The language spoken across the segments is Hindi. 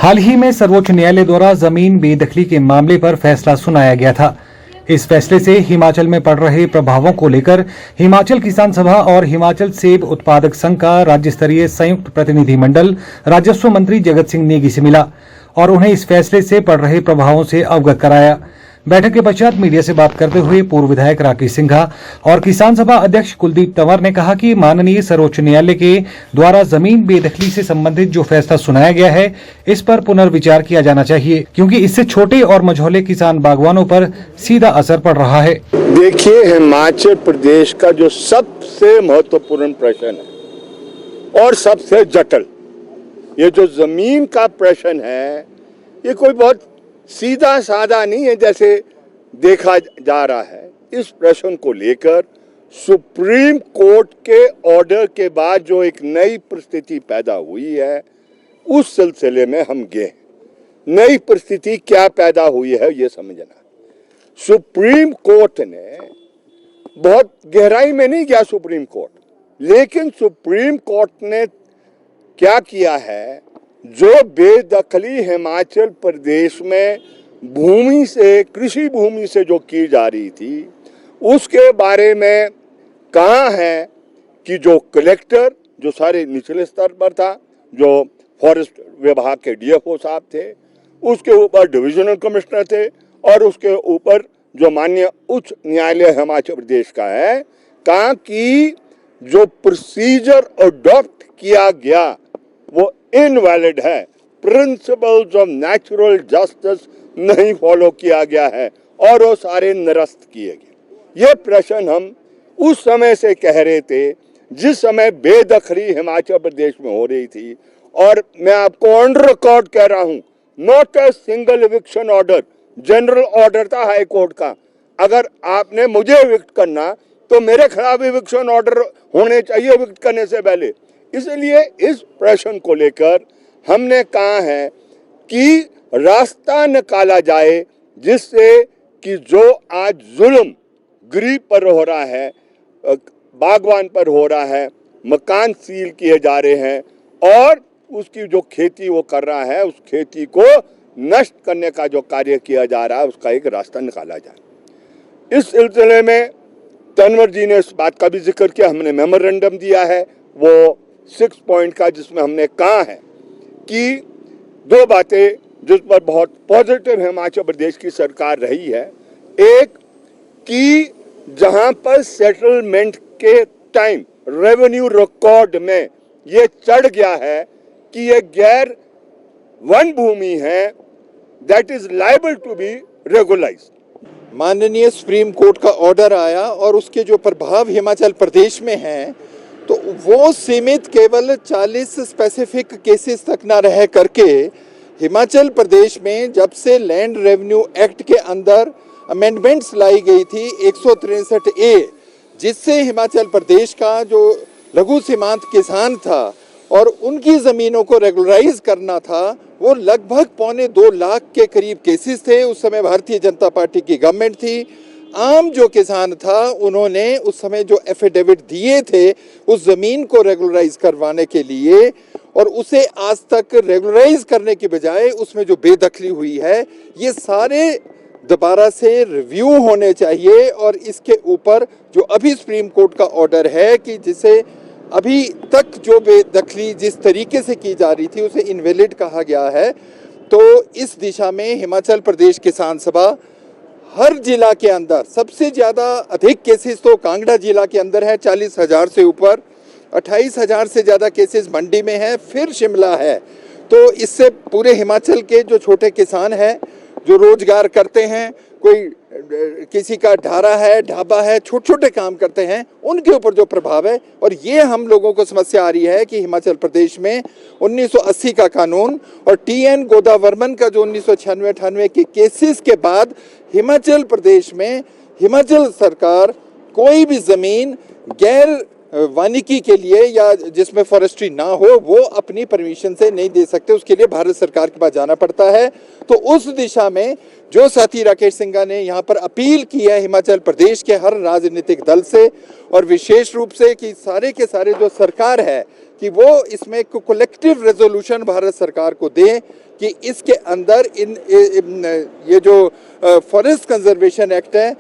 हाल ही में सर्वोच्च न्यायालय द्वारा जमीन बेदखली के मामले पर फैसला सुनाया गया था। इस फैसले से हिमाचल में पड़ रहे प्रभावों को लेकर हिमाचल किसान सभा और हिमाचल सेब उत्पादक संघ का राज्य स्तरीय संयुक्त प्रतिनिधिमंडल राजस्व मंत्री जगत सिंह नेगी से मिला और उन्हें इस फैसले से पड़ रहे प्रभावों से अवगत कराया। बैठक के पश्चात मीडिया से बात करते हुए पूर्व विधायक राकेश सिंघा और किसान सभा अध्यक्ष कुलदीप तंवर ने कहा कि माननीय सर्वोच्च न्यायालय के द्वारा जमीन बेदखली से संबंधित जो फैसला सुनाया गया है, इस पर पुनर्विचार किया जाना चाहिए, क्योंकि इससे छोटे और मझौले किसान बागवानों पर सीधा असर पड़ रहा है। देखिए, हिमाचल प्रदेश का जो सबसे महत्वपूर्ण प्रश्न है और सबसे जटिल, ये जो जमीन का प्रश्न है, ये कोई बहुत सीधा साधा नहीं है जैसे देखा जा रहा है। इस प्रश्न को लेकर सुप्रीम कोर्ट के ऑर्डर के बाद जो एक नई परिस्थिति पैदा हुई है, उस सिलसिले में हम गए। नई परिस्थिति क्या पैदा हुई है ये समझना। सुप्रीम कोर्ट ने बहुत गहराई में नहीं गया सुप्रीम कोर्ट, लेकिन सुप्रीम कोर्ट ने क्या किया है, जो बेदखली हिमाचल प्रदेश में भूमि से, कृषि भूमि से जो की जा रही थी, उसके बारे में कहा है कि जो कलेक्टर, जो सारे निचले स्तर पर था, जो फॉरेस्ट विभाग के डीएफओ साहब थे, उसके ऊपर डिविजनल कमिश्नर थे और उसके ऊपर जो माननीय उच्च न्यायालय हिमाचल प्रदेश का है, कहा कि जो प्रोसीजर अडॉप्ट किया गया वो इनवैलिड है, प्रिंसिपल्स ऑफ नेचुरल जस्टिस नहीं फॉलो किया गया है और वो सारे निरस्त किए गए। ये प्रश्न हम उस समय से कह रहे थे जिस समय बेदखली हिमाचल प्रदेश में हो रही थी, और मैं आपको ऑन रिकॉर्ड कह रहा हूं, not a single eviction order, general order था हाई कोर्ट का। अगर आपने मुझे एविक्ट करना तो मेरे खिलाफ एविक्शन ऑर्डर होने चाहिए एविक्ट करने से पहले। इसलिए इस प्रश्न को लेकर हमने कहा है कि रास्ता निकाला जाए जिससे कि जो आज जुल्म गरीब पर हो रहा है, बागवान पर हो रहा है, मकान सील किए जा रहे हैं और उसकी जो खेती वो कर रहा है, उस खेती को नष्ट करने का जो कार्य किया जा रहा है, उसका एक रास्ता निकाला जाए। इस सिलसिले में तंवर जी ने इस बात का भी जिक्र किया। हमने मेमोरेंडम दिया है वो 6 पॉइंट का, जिसमें हमने कहा है कि दो बातें जिस पर बहुत पॉजिटिव हिमाचल प्रदेश की सरकार रही है। एक कि जहां पर सेटलमेंट के टाइम रेवेन्यू रिकॉर्ड में ये चढ़ गया है कि ये गैर वन भूमि है, that is liable to be regularized. माननीय सुप्रीम कोर्ट का ऑर्डर आया और उसके जो प्रभाव हिमाचल प्रदेश में हैं, तो वो सीमित केवल 40 स्पेसिफिक केसेस तक ना रह करके हिमाचल प्रदेश में जब से लैंड रेवेन्यू एक्ट के अंदर अमेंडमेंट्स लाई गई थी 163A, जिससे हिमाचल प्रदेश का जो लघु सीमांत किसान था और उनकी ज़मीनों को रेगुलराइज करना था, वो लगभग 1.25 लाख के करीब केसेस थे। उस समय भारतीय जनता पार्टी की गवर्नमेंट थी। आम जो किसान था उन्होंने उस समय जो एफिडेविट दिए थे उस ज़मीन को रेगुलराइज करवाने के लिए, और उसे आज तक रेगुलराइज करने के बजाय उसमें जो बेदखली हुई है, ये सारे दोबारा से रिव्यू होने चाहिए। और इसके ऊपर जो अभी सुप्रीम कोर्ट का ऑर्डर है कि जिसे अभी तक जो बेदखली जिस तरीके से की जा रही थी उसे इनवैलिड कहा गया है, तो इस दिशा में हिमाचल प्रदेश किसान सभा हर जिला के अंदर, सबसे ज़्यादा अधिक केसेस तो कांगड़ा जिला के अंदर है, 40,000 से ऊपर, 28,000 से ज़्यादा केसेस मंडी में है, फिर शिमला है। तो इससे पूरे हिमाचल के जो छोटे किसान हैं, जो रोजगार करते हैं, कोई किसी का ढारा है, ढाबा है, छोटे छोटे काम करते हैं, उनके ऊपर जो प्रभाव है। और ये हम लोगों को समस्या आ रही है कि हिमाचल प्रदेश में 1980 का कानून और TN गोदावर्मन का जो 1996-98 के केसेस के बाद हिमाचल प्रदेश में हिमाचल सरकार कोई भी ज़मीन गैर वानिकी के लिए या जिसमें फॉरेस्ट्री ना हो वो अपनी परमिशन से नहीं दे सकते, उसके लिए भारत सरकार के पास जाना पड़ता है। तो उस दिशा में जो साथी राकेश सिंघा ने यहाँ पर अपील की है हिमाचल प्रदेश के हर राजनीतिक दल से और विशेष रूप से कि सारे के सारे जो सरकार है कि वो इसमें एक कलेक्टिव रेजोल्यूशन भारत सरकार को दे कि इसके अंदर ये जो फॉरेस्ट कंजर्वेशन एक्ट है,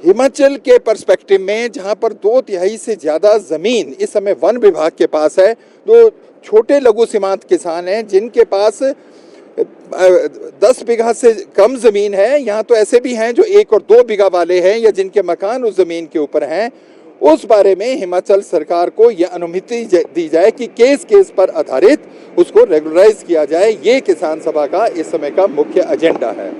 हिमाचल के पर्सपेक्टिव में जहां पर 2/3 से ज़्यादा ज़मीन इस समय वन विभाग के पास है, जो छोटे लघु सीमांत किसान हैं जिनके पास 10 बीघा से कम ज़मीन है, यहाँ तो ऐसे भी हैं जो 1 और 2 बीघा वाले हैं या जिनके मकान उस ज़मीन के ऊपर हैं, उस बारे में हिमाचल सरकार को यह अनुमति दी जाए कि केस पर आधारित उसको रेगुलराइज किया जाए। ये किसान सभा का इस समय का मुख्य एजेंडा है।